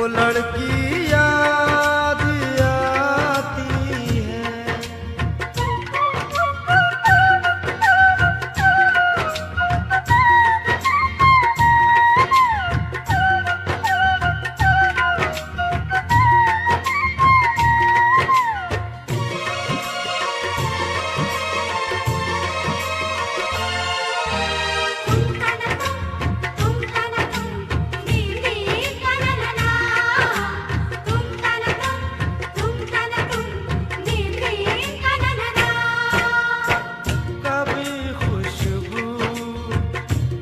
वो लड़की याद आती है।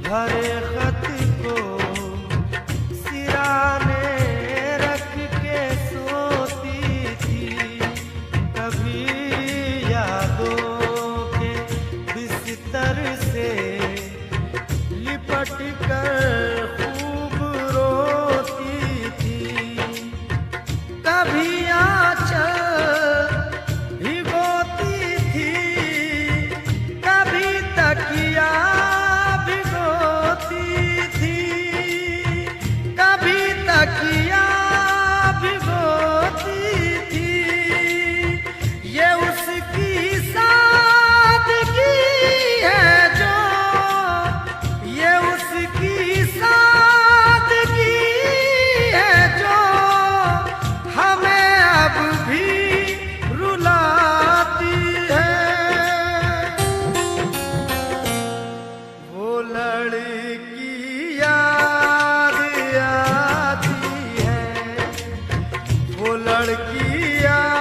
भरे खत को सिराने रख के सोती थी, कभी यादों के बिस्तर से लिपट कर खूब रोती थी। कभी आंचल भिगोती थी, कभी तकिया भिगोती थी। ये उसकी सादगी है जो, ये उसकी सादगी है जो हमें अब भी रुलाती है। वो लड़की लड़की याद आती है,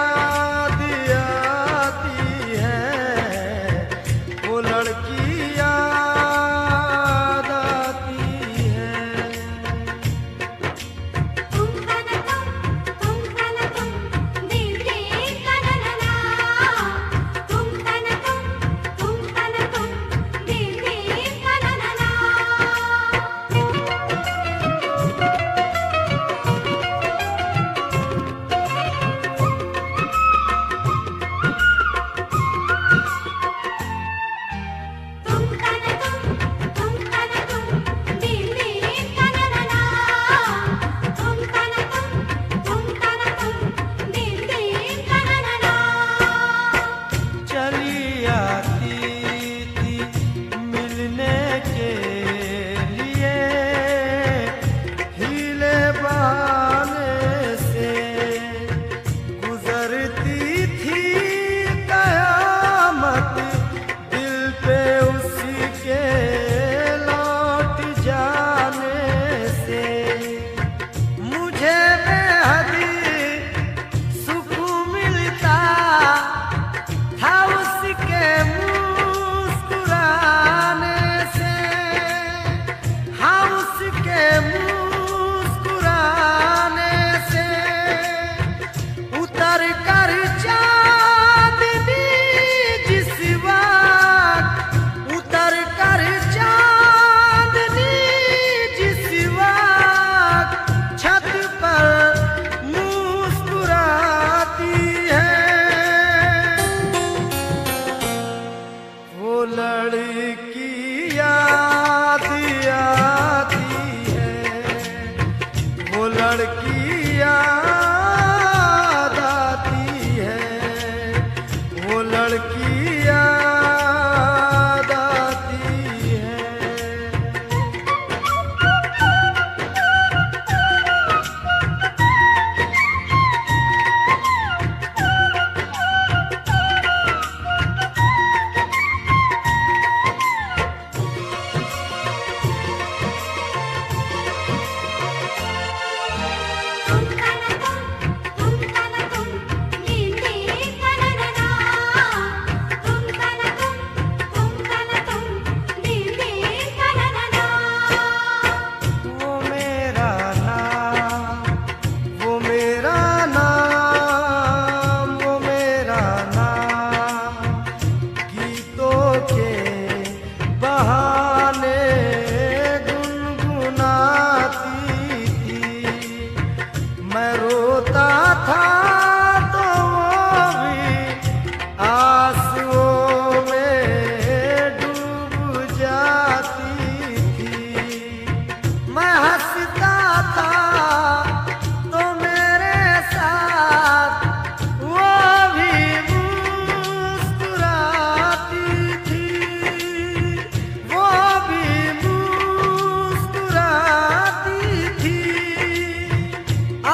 वो लड़की याद आती है। लड़की याद आती है, वो लड़की याद आती है, वो लड़की याद आती है।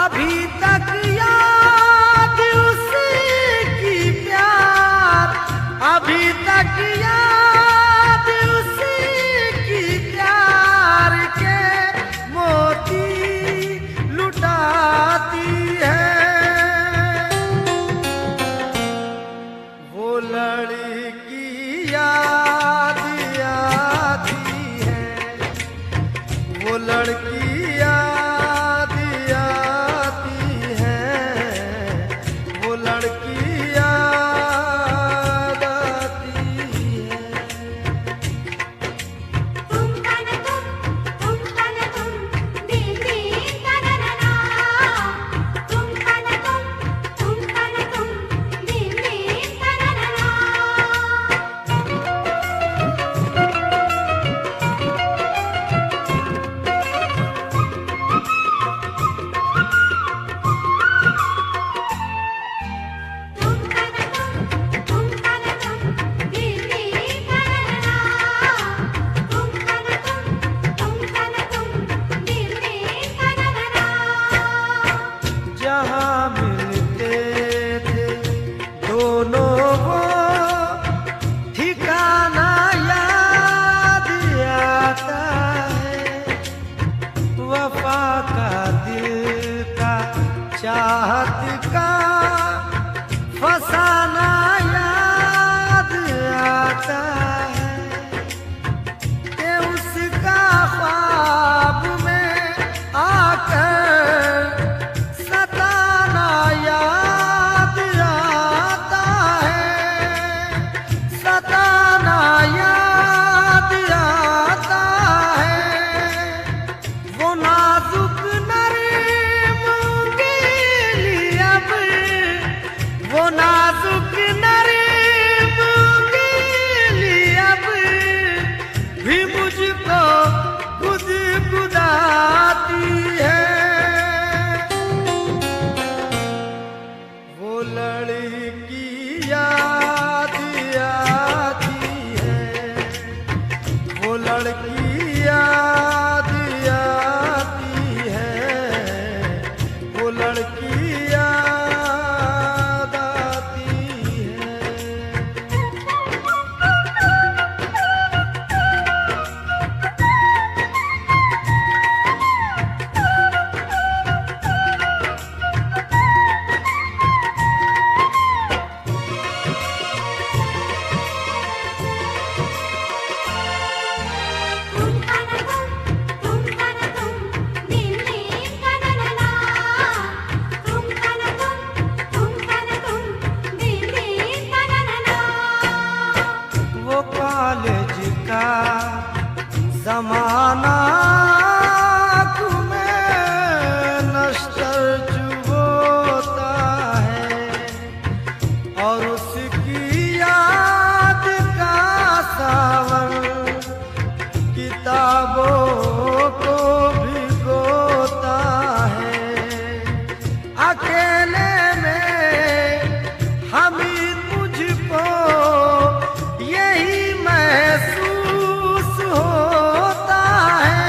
अभी तक याद उसकी प्यार, अभी तक याद उसकी प्यार के मोती लुटाती है। वो लड़की याद आती है, वो लड़की याद आती है, वो लड़की याद आती है। तुम तन तुम दिल दिल तनना, तुम तन तुम दिल दिल तनना। जहाँ मिलते थे दोनों वो ठिकाना याद आता है। वफा का दिल का चाहत का फसाना याद आता है कि उसका ख्वाब में आकर सताना याद आता है, सताना याद आता है। वो नाजुक नरम उंगली अब, वो नाजुक नरम उंगली अब भी मुझको गुदगुदाती है। वो लड़की याद आती है, वो लड़की याद आती है, वो लड़की याद आती है। वो कॉलेज का जमाना तुम्हें नश्तर चुभोता है, और उसकी याद का सावन किताबों को भिगोता है। अकेले में हमें मुझको यही महसूस होता है,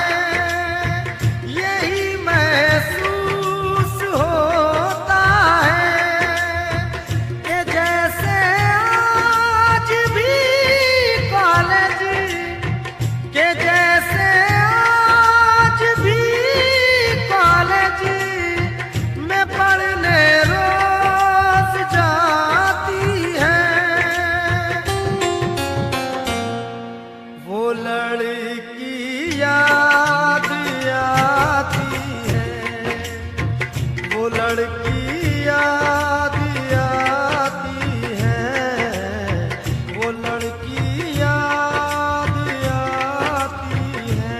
यही महसूस होता है कि जैसे आज भी कॉलेज, कि जैसे आज भी कॉलेज में पढ़ने रोज जाती है। वो लड़की याद आती है, वो लड़की याद आती है, वो लड़की याद आती है।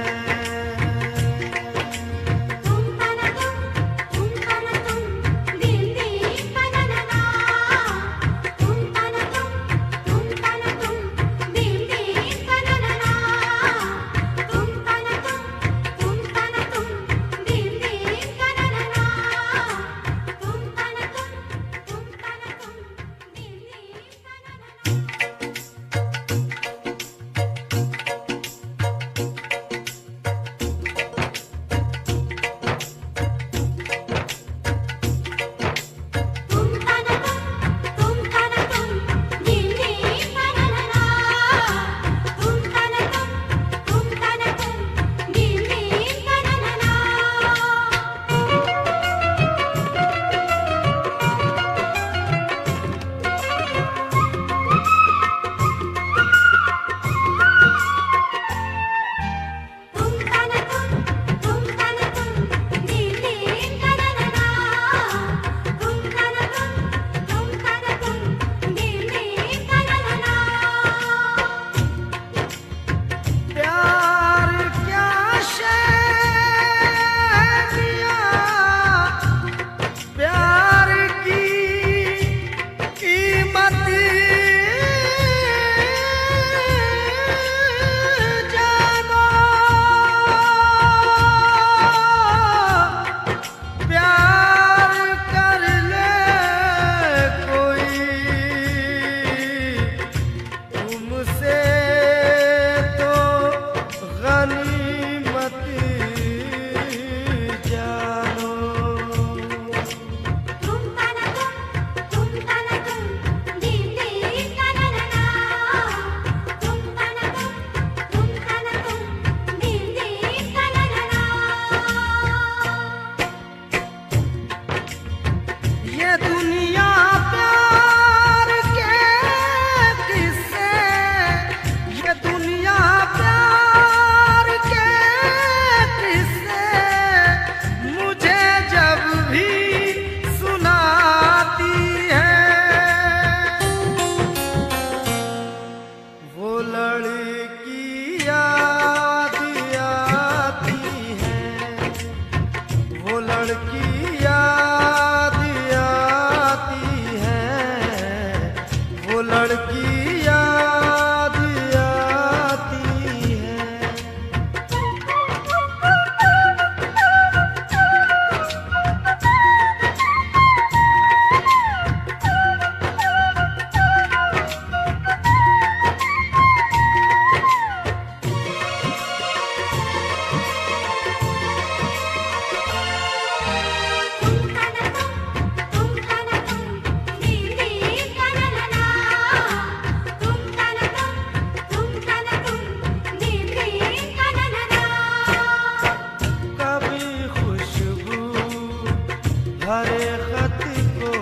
भरे खत को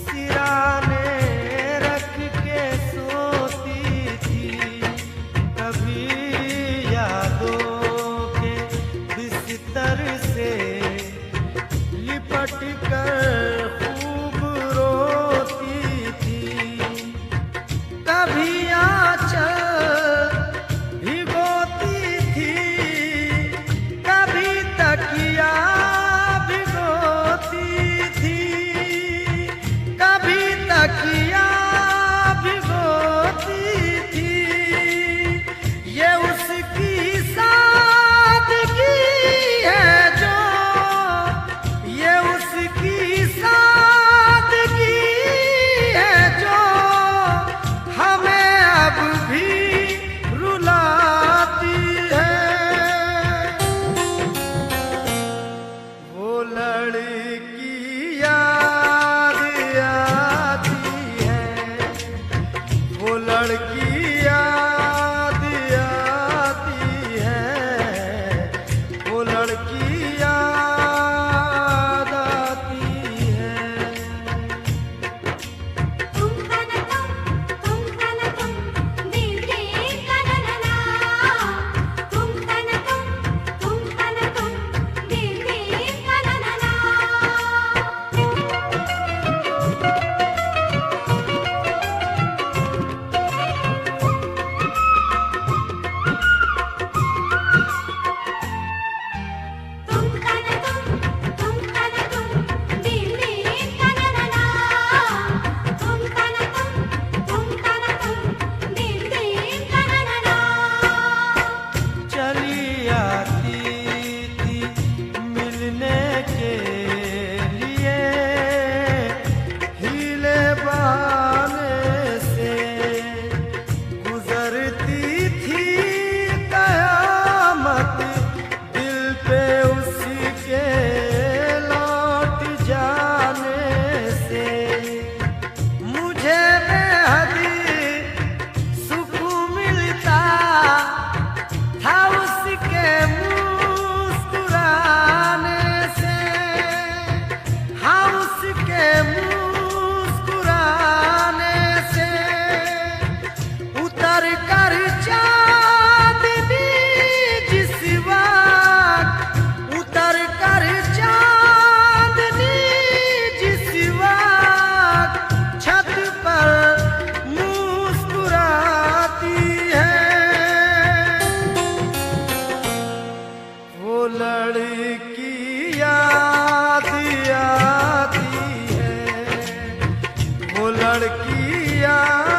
सिराने रख के सोती थी। कभी यादों के बिस्तर से लिपट कर खूब रोती थी। कभी आंचल भिगोती थी, कभी तकिया भिगोती थी, कभी तकिया भिगोती थी। ये उसकी सादगी है जो, ये उसकी सादगी है जो हमें अब भी रुलाती है। वो लड़की याद आती है, वो लड़की याद आती है, वो लड़की याद आती है। तुम तन तुम दिल के कनना, तुम तन तुम दिल के कनना। तुम तन तुम दिल के कनना, तुम तन तुम दिल के कनना। चली आती थी मिलने के लिए, हीले बहाने से गुजरती थी कयामत दिल पे उसके लौट जाने से। मुझे बेहद सुकून मिलता था उसके मुस्कुराने से, हाँ उसके मुस्कुराने से। उतर कर चांदनी जिस वक्त, उतर कर चांदनी जिस वक्त छत पर मुस्कुराती है। वो लड़की याद आती है, वो लड़की याद